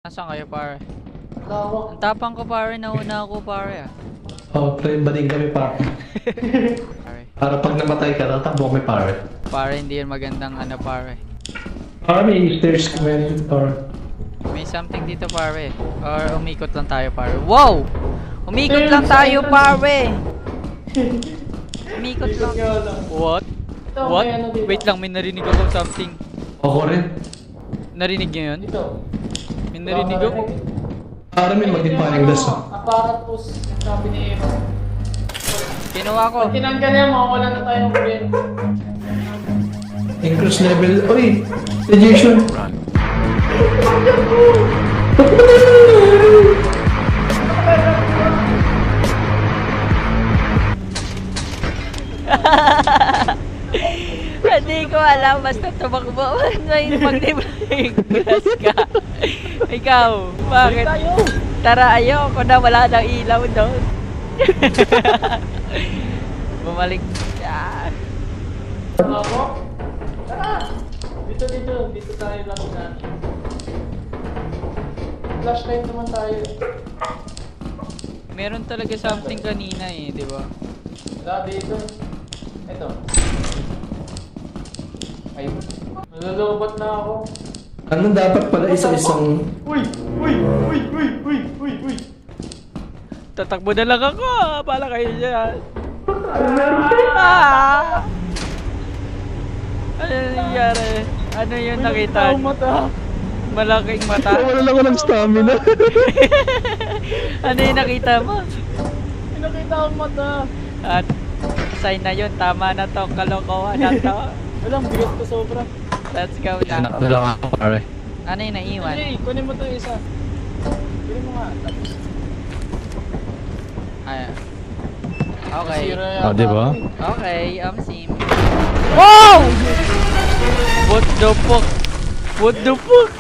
Nasaan kayo, pare? Lawak. Ang tapang ko, pare. Nauna ako, pare, ah. Pre, baling kami pare. Pare. Para pag namatay ka, tatakbo kami pare. Pare, hindi yun magandang ano, pare. Pare, may stairs kami dito pare. May something dito, pare. Or umikot lang tayo, pare. Wow! Umikot lang tayo, pare! Umikot lang. What? Ito, What? may ano dito. Wait lang, may narinig ako something. Ako rin. Narinig niyo yun? Dito. May narinig ako. Para may mag-defining das. Aparatus, yung sabi ni Eva. Kinuha ko. Pag tinanggal yan, mawawala na tayo ng kuryente. Increase level. Uy! Radiation. Hindi ko alam, basta tumakbo. May mag-depress ka. Ikaw, bakit? Tara, ayoko na, wala nang ilaw doon. Bumalik siya. Ako? Tara! Dito tayo lang na. Flashlight naman tayo. Meron talaga something kanina eh, di ba? Wala dito. Ito. Ay, nalulobot na ako. Ano dapat pala isa-isang... Uy! Tatakbo na lang ako, pala kayo dyan. Ah! Ano nangyari? Ano yung nakita? Mata. Malaking mata? Wala lang ako ng stamina. Ano yung nakita mo? Pinakita ang mata. At sign na yun, tama na to, kalokohan na to. Walang bigat ko sobra. Let's go na. Ano lang ako pare. Ano yung naiwan? Hey, kunin mo to isa. Kunin mo nga. Tapos, Ay. Okay. masira Ah, di ba? Okay, sim. Wow! What the fuck? What the fuck?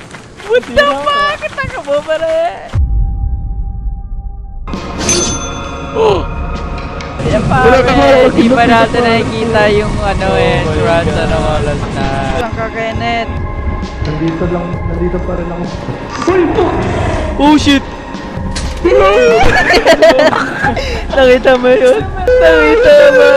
What the fuck? Taka mo pare? Oh! Yan pare, di pa natin nakikita yung ano entrance ano oras na. Saan ka, Kenneth? Nandito pa rin ako. Oh shit! Nakita mo yun? Nakita mo?